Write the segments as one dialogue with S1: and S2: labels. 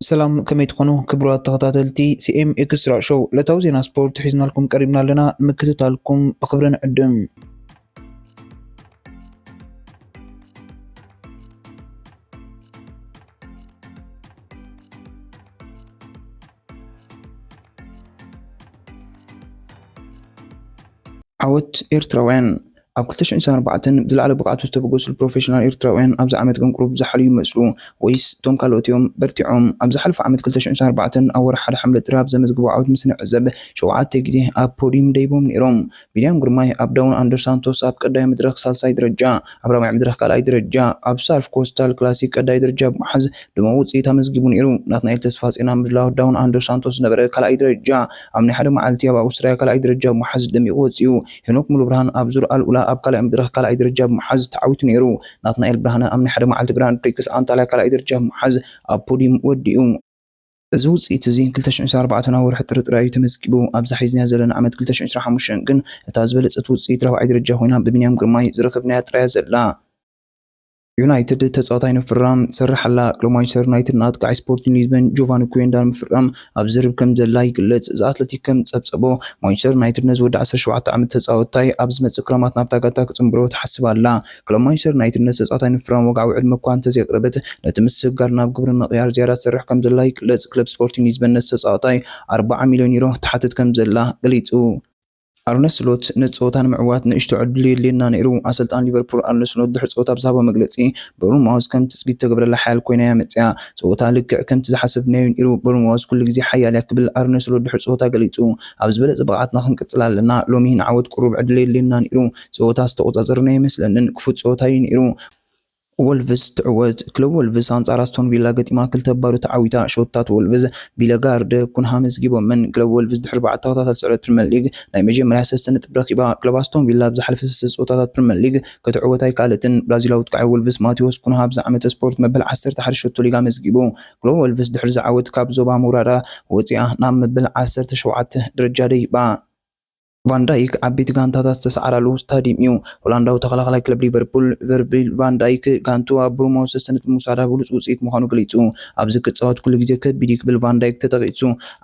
S1: ሰላም ከመይ ትኮኑ ክቡራት ተኸታተልቲ ሲኤም ኤክስትራ ሾው ዕለታዊ ዜና ስፖርት ሒዝና ልኩም ቀሪብና ኣለና ንምክትታልኩም ብክብሪ ንዕድም። ዓወት ኤርትራውያን ኣብ 2024 ዝለዓለ ብቕዓቱ ዝተበገሱ ፕሮፌሽናል ኤርትራውያን ኣብዚ ዓመት ግን ቁሩብ ዝሓልዩ ይመስሉ ወይስ እቶም ካልኦትዮም በርቲዖም ኣብ ዝሓለፈ ዓመት 2024 ኣብ ወርሒ ሓደ ሓምለ ጥራብ ዘመዝግቡ ዓወት ምስ ንዕዘብ 7 ግዜ ኣብ ፖዲየም ደይቦም ነይሮም። ቢንያም ግርማይ ኣብ ዳውን ኣንደር ሳንቶስ ኣብ ቀዳይ መድረክ ሳልሳይ ደረጃ፣ ኣብ ራብዓይ መድረክ ካልኣይ ደረጃ፣ ኣብ ሳርፍ ኮስታል ክላሲክ ቀዳይ ደረጃ ብምሓዝ ድሙቕ ውፅኢት ኣመዝጊቡ ነይሩ። ናትናኤል ተስፋፅና ምድላው ዳውን ኣንደር ሳንቶስ ዝነበረ ካልኣይ ደረጃ፣ ኣብ ናይ ሓደ መዓልቲ ኣብ ኣውስትራልያ ካልኣይ ደረጃ ብምሓዝ ደሚቑ ወፂኡ። ሄኖክ ሙሉ ብርሃን ኣብ ዙር ኣልኡላ ኣብ ካልኣይ መድረክ ካልኣይ ደረጃ ብምሓዝ ተዓዊቱ ነይሩ። ናትናኤል ብርሃነ ኣብ ናይ ሓደ መዓልቲ ግራንድ ፕሪክስ ኣንጣልያ ካልኣይ ደረጃ ብምሓዝ ኣብ ፖዲየም ወዲኡ። እዚ ውፅኢት እዚ 2024 ወርሒ ጥሪ ጥራይ ተመዝጊቡ ኣብዛ ሒዝና ዘለና ዓመት 2025 ግን እታ ዝበለፀት ውፅኢት ራብዓይ ደረጃ ኮይና ብቢንያም ግርማይ ዝረከብናያ ጥራያ ዘላ። ዩናይትድ ተጻዋታይ ንፍራም ሰራሓላ ክለብ ማንቸስተር ዩናይትድ ናጥቃዕ ስፖርቲንግ ሊዝበን ጆቫኒ ኩዌንዳ ንምፍራም ኣብ ዝርብ ከም ዘላ ይግለጽ። እዚ ኣትሌቲክ ከም ጸብጸቦ ማንቸስተር ዩናይትድ ነዚ ወዲ 17 ዓመት ተጻዋታይ ኣብ ዝመጽእ ክረማት ናብታ ጋንታ ክጽምብሮ ትሓስብ ኣላ። ክለብ ማንቸስተር ዩናይትድ ነዚ ተጻዋታይ ንፍራም ወግዓዊ ዕድመ እኳ እንተዘይቅረበት ነቲ ምስጋር ናብ ግብሪ ምቕያር ዝያዳ ትሰርሕ ከም ዘላ ይግለጽ። ክለብ ስፖርቲንግ ሊዝበን ነዚ ተጻዋታይ 40 ሚልዮን ዩሮ ተሓትት ከም ዘላ ገሊጹ። ኣርነ ስሎት ነፀወታ ንምዕዋት ንእሽቶ ዕድል የድልየና ነይሩ። ኣሰልጣን ሊቨርፑል ኣርነ ስሎት ድሕሪ ፀወታ ብዛሃቦ መግለፂ ቦርንማውዝ ከምቲ ፅቢት ተገብረላ ሓያል ኮይና እያ መፅያ ፀወታ ልክዕ ከምቲ ዝሓሰብናዮ ነይሩ ቦርንማውዝ ኩሉ ግዜ ሓያል እያ ክብል ኣርነ ስሎት ድሕሪ ፀወታ ገሊፁ። ኣብ ዝበለፀ ብቕዓትና ክንቅፅል ኣለና ሎሚ ንዓወት ቁሩብ ዕድል የድልየና ነይሩ። ፀወታ ዝተቆፃፀርና ይመስለንን ክፉት ፀወታ እዩ ነይሩ። ወልቭስ ትዕወት ክለብ ወልቭስ ኣንጻር ኣስቶን ቪላ ገጢማ ክልተ ባዶ ተዓዊታ ሾታት ወልቭስ ቢለጋርድ ኩንሃ መዝጊቦምን ክለብ ወልቭስ ድሕሪ 4 ተኸታታሊ ፅዕረት ፕሪምየር ሊግ ናይ መጀመርያ 3 ነጥቢ ረኺባ ክለብ ኣስቶን ቪላ ብዝሓለፈ 3 ፀወታታት ፕሪምየር ሊግ ክትዕወት ኣይከኣለትን። ብራዚላዊ ጥቃዒ ወልቭስ ማቴዎስ ኩንሃ ኣብዚ ዓመት ስፖርት መበል 11 ሾቶ ሊጋ መዝጊቡ። ክለብ ወልቭስ ድሕሪ ዝዓወት ካብ ዞባ ምውራዳ ወፂኣ ናብ መበል 17 ደረጃ ደይባ። ቫንዳይክ ዓበይቲ ጋንታታት ዝተሰዓራሉ ስታዲየም እዩ። ሆላንዳዊ ተኸላኻላይ ክለብ ሊቨርፑል ቨርጂል ቫንዳይክ ጋንቱ ኣብ ብሩማውስ ዝተነጥ ምውሳዳ ብሉፅ ውፅኢት ምዃኑ ገሊፁ። ኣብዚ ክፃወት ኩሉ ግዜ ከቢድ ክብል ቫንዳይክ ተጠቂጹ።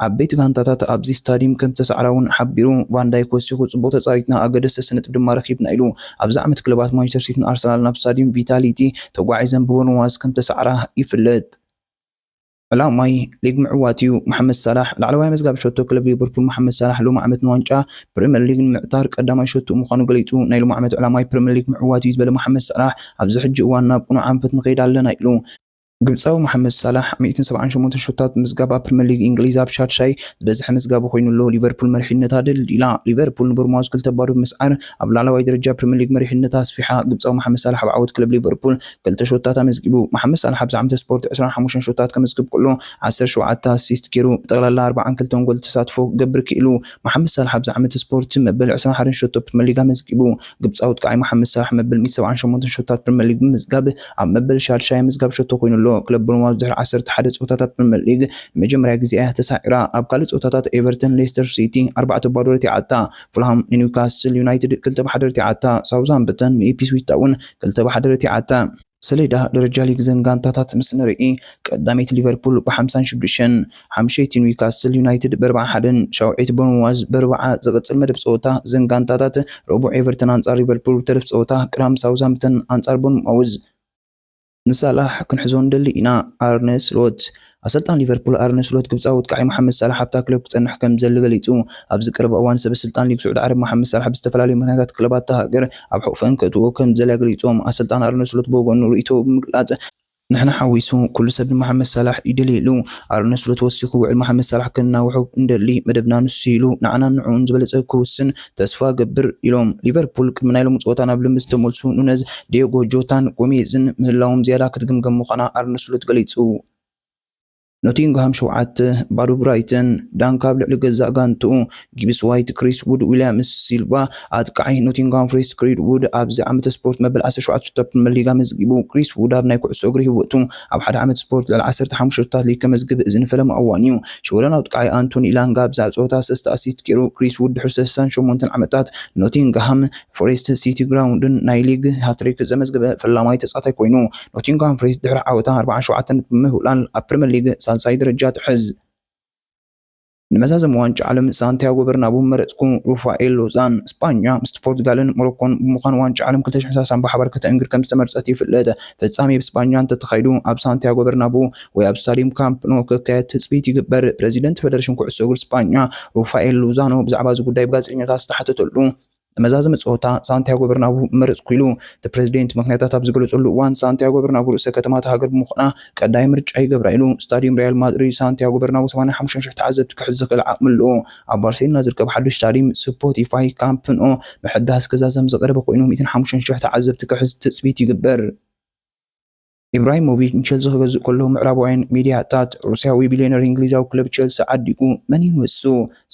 S1: ዓበይቲ ጋንታታት ኣብዚ ስታዲየም ከም ዝተሰዓራ እውን ሓቢሩ። ቫንዳይክ ወሲኹ ጽቡቕ ተጻዊትና ኣገደስ ዝተነጥብ ድማ ረኺብና ኢሉ። ኣብዚ ዓመት ክለባት ማንቸስተር ሲቲን ኣርሰናል ናብ ስታዲየም ቪታሊቲ ተጓዒዘን ብብሩማውስ ከም ዝተሰዓራ ይፍለጥ። ዕላማይ ሊግ ምዕዋት እዩ። መሐመድ ሳላሕ ላዕለዋይ መዝጋቢ ሸቶ ክለብ ሊቨርፑል መሐመድ ሳላሕ ሎሚ ዓመት ንዋንጫ ፕሪምየር ሊግ ንምዕታር ቀዳማይ ሸቶ ምዃኑ ገሊጹ። ናይ ሎሚ ዓመት ዕላማይ ፕሪምየር ሊግ ምዕዋት እዩ ዝበለ መሐመድ ሳላሕ ኣብዚ ሕጂ እዋን ናብ ቁኑዕ ዓንፈት ንኸይድ ኣለና ኢሉ። ግብፃዊ መሐመድ ሳላሕ 178 ሾታት ምዝጋብ ኣብ ፕሪምየር ሊግ እንግሊዝ ኣብ ሻድሻይ ዝበዝሐ ምዝጋብ ኮይኑሎ ሊቨርፑል መሪሕነታ ደልዲላ። ሊቨርፑል ንቦርንማውዝ 2 ባዶ ብምስዓር ኣብ ላዕለዋይ ደረጃ ፕሪምየር ሊግ መሪሕነታ ኣስፊሓ። ግብፃዊ መሐመድ ሳላሕ ኣብ ዓወት ክለብ ሊቨርፑል 2 ሾታት ኣመዝጊቡ። መሐመድ ሳላሕ ኣብዚ ዓመት ስፖርት 25 ሾታት ከመዝግብ ከሎ 17 ኣሲስት ገይሩ ብጠቕላላ 42 ጎል ተሳትፎ ገብር ክኢሉ። መሐመድ ሳላሕ ኣብዚ ዓመት ስፖርት መበል 21 ሾቶ ፕሪምየር ሊግ ኣመዝጊቡ። ግብፃዊ ጥቃዒ መሐመድ ሳላሕ መበል 178 ሾታት ፕሪምየር ሊግ ብምዝጋብ ኣብ መበል ሻድሻይ ምዝጋብ ሸቶ ኮይኑሎ። ክለብ ቦርንማውዝ ድሕሪ 11 ፀወታታት ፕሪምየር ሊግ መጀመርያ ግዜ ተሳዒራ። ኣብ ካልእ ፀወታታት ኤቨርተን ሌስተር ሲቲ 4 ባዶ ረቲዓታ። ፉልሃም ኒውካስል ዩናይትድ 2-1 ረቲዓታ። ሳውዝሃምፕተን ኢፕስዊች ታውን 2-1 ረቲዓታ። ሰሌዳ ደረጃ ሊግ ዘን ጋንታታት ምስ ንርኢ ቀዳመይቲ ሊቨርፑል ብ56፣ ሓምሸይቲ ኒውካስል ዩናይትድ ብ41፣ ሻውዒት ቦርንማውዝ ብ40 ዝቕፅል መደብ ፀወታ ዘን ጋንታታት ረቡዕ ኤቨርተን ኣንጻር ሊቨርፑል ብተረፍ ፀወታ ቅዳም ሳውዝሃምፕተን ኣንጻር ቦርንማውዝ። ንሳላሕ ክንሕዞ ንደሊ ኢና። ኣርነ ስሎት ኣሰልጣን ሊቨርፑል ኣርነ ስሎት ግብፃዊ ጥቃዒ መሐመድ ሳላሕ ኣብታ ክለብ ክጸንሕ ከም ዘሎ ገሊጹ። ኣብዚ ቀረባ እዋን ሰበስልጣን ሊግ ስዑድ ዓረብ መሐመድ ሳላሕ ብዝተፈላለዩ ምክንያታት ክለባት ሃገር ኣብ ሕቑፈን ከእትዎ ከም ዘላ ገሊፆም። ኣሰልጣን ኣርነ ስሎት ብወገኑ ርእይቶ ብምግላጽ ንሕና ሓዊሱ ኩሉ ሰብ ንመሐመድ ሳላሕ ይደልይ ኢሉ። ኣርነ ስሎት ወሲኹ ውዕል መሐመድ ሳላሕ ከናውሑ እንደሊ መደብና ንሱ ኢሉ ንዓና ንዑን ዝበለፀ ክውስን ተስፋ ገብር ኢሎም። ሊቨርፑል ቅድሚ ናይ ሎሚ ፀወታ ናብ ልምዲ ዝተመልሱ ኑነዝ፣ ዲየጎ ጆታን ጎሜዝን ምህላዎም ዝያዳ ክትግምገም ምዃና ኣርነ ስሎት ገሊጹ። ኖቲንግሃም 7 ባዶ ብራይተን ዳንካ ኣብ ልዕሊ ገዛእ ጋንትኡ ጊብስ ዋይት ክሪስ ውድ ዊልያምስ ሲልቫ ኣጥቃዒ ኖቲንግሃም ፎሬስት ክሪስ ውድ ኣብዚ ዓመት ስፖርት መበል 17 ሾታት ፕሪምየር ሊግ መዝጊቡ። ክሪስ ውድ ኣብ ናይ ኩዕሶ እግሪ ህይወቱ ኣብ ሓደ ዓመት ስፖርት ልዕሊ 15 ሾታት ሊግ ከመዝግብ እዚ ንፈለመ እዋን እዩ። ሽወለናዊ ጥቃዒ ኣንቶኒ ኢላንጋ ብዛዕ ፀወታ 3 ኣሲስት ገይሩ። ክሪስ ውድ ድሕሪ 68 ዓመታት ኖቲንግሃም ፎሬስት ሲቲ ግራውንድን ናይ ሊግ ሃትሪክ ዘመዝገበ ፈላማይ ተጻዋታይ ኮይኑ ኖቲንግሃም ፎሬስት ድሕሪ ዓወታ 47 ነጥቢ ብምውላል ኣብ ፕሪምየር ሊግ ሳልሳይ ደረጃ ትሕዝ نمزازم وانج عالم سانتياغو برنابو مرتكون روفائيل لوزان اسبانيا مست بورتغالن موروكون بمخان وانج عالم كنتش حساسا بحبر كتنجر كم استمرتي في الليله فتصامي باسبانيا انت تخيلوا اب سانتياغو برنابو واب ستاديوم كامب نو ككات تثبيت يقبر بريزيدنت فدرشن كعسو اسبانيا روفائيل لوزانو بزعبا زو غداي بغازينيات تحتتلو مزازم ጾታ ሳንቲያጎ በርናቡ መርጽ ኩሉ ፕሬዝዳንት ምክንያታት ኣብ ዝገልጹሉ እዋን ሳንቲያጎ በርናቡ ርእሰ ከተማት ሃገር ብምዃና ቀዳይ ምርጫ ይገብራ ኢሉ ስታዲየም ሪያል ማድሪድ ሳንቲያጎ በርናቡ 85,000 ተዓዘብቲ ክሕዝ ዝኽእል ዓቕሚ ኣለዎ ኣብ ባርሴሎና ዝርከብ ሓዱሽ ስታዲየም ስፖቲፋይ ካምፕ ኖ ምሕዳስ ክዛዘም ዝቐረበ ኮይኑ 105,000 ተዓዘብቲ ክሕዝ ትጽቢት ይግበር ኢብራሂሞቪች ቸልሲ ክገዝእ ከሎ ምዕራባውያን ሚድያታት ሩስያዊ ቢሊዮነር እንግሊዛዊ ክለብ ቸልሲ ዓዲቁ መን ይንወሱ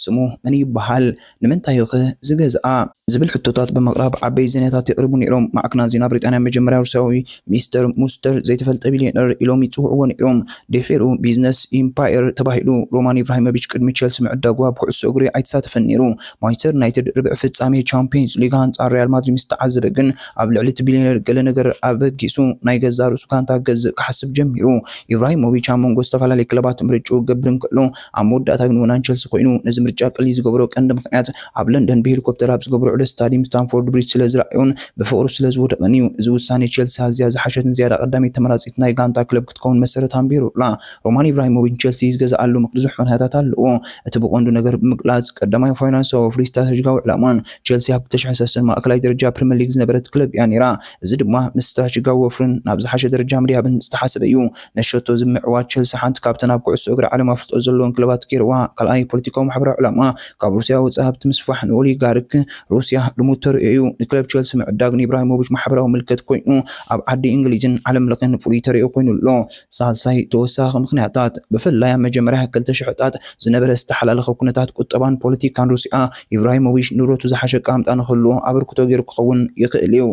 S1: ስሙ መን ይበሃል ንምንታይ ኸ ዝገዝኣ ዝብል ሕቶታት በመቅረብ ዓበይ ዜናታት ይቅርቡ ነይሮም ማዕከና ዜና ብሪጣንያ መጀመርያ ሩስያዊ ሚስተር ሙስተር ዘይተፈልጠ ቢሊዮነር ኢሎም ይጽውዕዎ ነይሮም ድሒሩ ቢዝነስ ኢምፓየር ተባሂሉ ሮማን ኢብራሂሞቪች ቅድሚ ቸልሲ ምዕዳጉ ኣብ ኩዕሶ እግሪ ኣይተሳተፈን ነይሩ ማንቸስተር ዩናይትድ ርብዕ ፍጻሜ ቻምፒየንስ ሊግ አንጻር ሪያል ማድሪድ ምስ ተዓዘበ ግን ኣብ ልዕሊ እቲ ቢሊዮነር ገለ ነገር ኣበጊሱ ናይ ገዛ ርእሱ ታገዝ ክሓስብ ጀሚሩ ኢብራሂሞቪች ኣብ መንጎ ዝተፈላለዩ ክለባት ምርጫ ገብርን ከሎ ኣብ መወዳእታ ግን ወናን ቸልሲ ኮይኑ ነዚ ምርጫ ቀሊ ዝገብሮ ቀንዲ ምክንያት ኣብ ለንደን ብሄሊኮፕተር ኣብ ዝገብሮ ዑደት ስታዲየም ስታንፎርድ ብሪጅ ስለ ዝረኣዩን ብፍቅሩ ስለ ዝወደቐን እዩ እዚ ውሳኔ ቸልሲ ኣዝያ ዝሓሸትን ዝያዳ ቀዳሚት ተመራፂት ናይ ጋንታ ክለብ ክትከውን መሰረት ኣንቢሩላ ሮማን ኢብራሂሞቪች ቸልሲ ዝገዝኣሉ ብዙሕ ምክንያታት ኣለዎ እቲ ብቐንዱ ነገር ብምግላጽ ቀዳማይ ፋይናንሳዊ ፍሪ ስትራቴጂካዊ ዕላማን ቸልሲ ኣብ 2003 ማእከላይ ደረጃ ፕሪምየር ሊግ ዝነበረት ክለብ እያ ነይራ እዚ ድማ ምስ ስትራቴጂካዊ ወፍርን ናብ ዝሓሸ ደረጃ ምድያብን ዝተሓሰበ እዩ ነሸቶ ዝምዕዋ ቸልሲ ሓንቲ ካብተን ኣብ ኩዕሶ እግሪ ዓለም ኣፍልጦ ዘለዎን ክለባት ገይርዋ ካልኣይ ፖለቲካዊ ማሕበራዊ ዕላማ ካብ ሩስያ ወፃኢ ሃብቲ ምስፋሕ ንኦሊጋርክ ሩስያ ልሙድ ተርእዩ ንክለብ ቸልሲ ምዕዳግ ንኢብራሂሞቪች ማሕበራዊ ምልክት ኮይኑ ኣብ ዓዲ እንግሊዝን ዓለም ለኸን ፍሉይ ተርእዮ ኮይኑ ኣሎ ሳልሳይ ተወሳኺ ምክንያታት ብፍላይ ኣብ መጀመርያ 2000ታት ዝነበረ ዝተሓላለኸ ኩነታት ቁጠባን ፖለቲካን ሩስያ ኢብራሂሞቪች ንብረቱ ዝሓሸ ቃምጣ ንክህልዎ ኣበርክቶ ገይሩ ክኸውን ይኽእል እዩ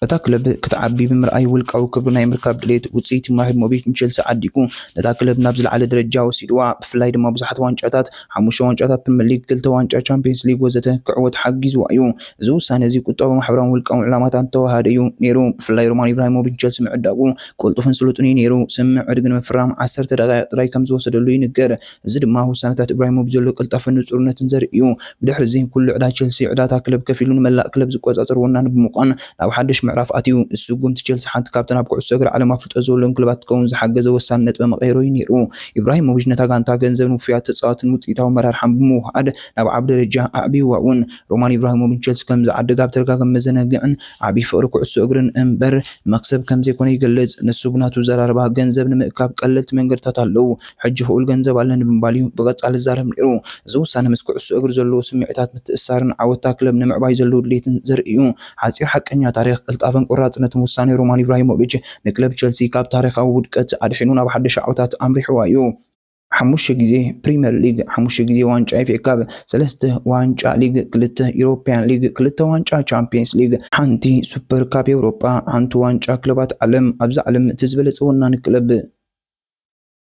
S1: እታ ክለብ ክትዓቢ ብምርኣይ ውልቃዊ ክብሪ ናይ ምርካብ ድሌት ውፅኢት ኢብራሂሞቪች ቸልሲ ዓዲቁ ነታ ክለብ ናብ ዝለዓለ ደረጃ ወሲድዋ ብፍላይ ድማ ብዙሓት ዋንጫታት 5 ዋንጫታት ፕሪምየር ሊግ 2 ዋንጫ ቻምፒየንስ ሊግ ወዘተ ክዕወት ሓጊዝዋ እዩ እዚ ውሳነ እዚ ቁጠባ ማሕበራዊ ውልቃዊ ዕላማታት ተዋሃደ እዩ ነይሩ ብፍላይ ሮማን ኢብራሂሞቪች ቸልሲ ምዕዳጉ ቁልጡፍን ስሉጥን ነይሩ ስምዕ ዕድግን ምፍራም 10 ደቂቃ ጥራይ ከም ዝወሰደሉ ይንገር እዚ ድማ ውሳነታት ኢብራሂሞቪች ዘሎ ቅልጣፍን ንጹርነትን ዘርኢ እዩ ብድሕሪ እዚ ኩሉ ዕዳ ቸልሲ ዕዳታ ክለብ ከፊሉ ንመላእ ክለብ ዝቆጻጸር ወናን ብምዃን ናብ ሓድሽ ምዕራፍ ኣትዩ እሱጉም ቸልሲ ሓንቲ ካብተን ኣብ ኩዕሶ እግሪ ዓለም ኣፍልጦ ዘለዎን ክለባት ከውን ዝሓገዘ ወሳንነት በመቀየሩ ነይሩ ኢብራሂሞቪች ነታ ጋንታ ገንዘብን ውፍያት ተጻዋትን ውፅኢታዊ መራርሓን ብምውሃድ ናብ ዓብ ደረጃ ኣዕቢዋ እውን ሮማን ኢብራሂሞቪች ቸልሲ ከም ዝዓደጋ ኣብ ተደጋጋሚ መዘናግዕን ዓብይ ፍቅሪ ኩዕሶ እግርን እምበር መክሰብ ከም ዘይኮነ ይገልጽ ንሱ ብናቱ ዘራርባ ገንዘብ ንምእካብ ቀለልቲ መንገድታት ኣለዉ ሕጂ ክኡል ገንዘብ ኣለኒ ብምባል እዩ ብቀጻሊ ዝዛረብ ነይሩ እዚ ውሳነ ምስ ኩዕሶ እግሪ ዘለዎ ስምዒታት ምትእስሳርን ዓወታ ክለብ ንምዕባይ ዘለዎ ድሌትን ዘርኢ እዩ ሓፂር ሓቀኛ ታሪክ ቅልጣፈን ቁራጽነት ውሳኔ ሮማን ኢብራሂሞቪች ንክለብ ቸልሲ ካብ ታሪኻዊ ውድቀት ኣድሒኑ ናብ ሓድሽ ዓወታት ኣምሪሕዋ እዩ 5 ግዜ ፕሪምየር ሊግ 5 ግዜ ዋንጫ ኤፍኤ ካፕ 3 ዋንጫ ሊግ 2 ዩሮፒያን ሊግ 2 ዋንጫ ቻምፒየንስ ሊግ ሓንቲ ሱፐር ካፕ ኤውሮፓ ሓንቲ ዋንጫ ክለባት ዓለም ኣብዚ ዓለም ትዝበለጸ ወናኒ ክለብ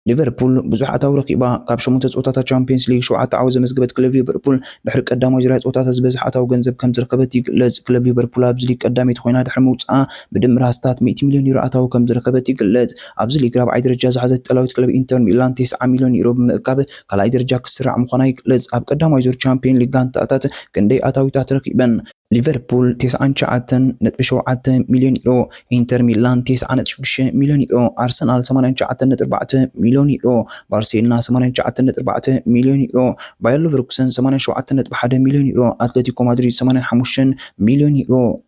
S1: ሊቨርፑል ብዙሓት ረቂባ ካብ 8 ጾታታት ቻምፒየንስ ሊግ 7 ዓወት ዘመዝገበት ክለብ ሊቨርፑል ድሕሪ ቀዳማይ ዙርያ ጾታታት ዝበዝሓት ገንዘብ ከም ዝረከበት ይግለጽ ክለብ ሊቨርፑል ኣብዚ ሊግ ቀዳሚት ኮይና ድሕሪ ምውጻእ ብድምር ሃስታት 100 ሚልዮን ዩሮ ኣታዊ ከም ዝረከበት ይግለጽ ኣብዚ ሊግ ራብዓይ ደረጃ ዝሓዘት ጠላዊት ክለብ ኢንተር ሚላን 9 ሚልዮን ዩሮ ብምእካብ ካልኣይ ደረጃ ክስራዕ ምዃና ይግለጽ ኣብ ቀዳማይ ዙር ቻምፒየን ሊግ ጋንታታት ክንደይ ኣታዊታት ረኪበን ليفربول 9.7 مليون يورو انتر ميلان 9.6 مليون يورو ارسنال 8.4 مليون يورو بارسيلونا 8.4 مليون يورو باير ليفركوسن 8.1 مليون يورو اتلتيكو مدريد 8.5 مليون يورو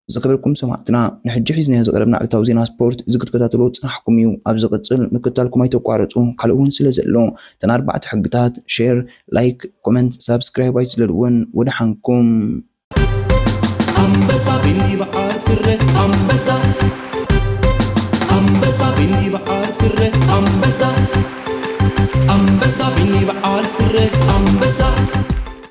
S1: زكبركم سمعتنا نحجي حزنا زقربنا على توزينا سبورت زكتكتاتلو صنحكم يو ابز قصل مكتالكم ايتقارصو كالون سلازلو تن 4 حقتات شير لايك كومنت سبسكرايب ايتلون ودحنكم أمبسا بني بحار سره أمبسا بني بحار سره أمبسا بني بحار سره أمبسا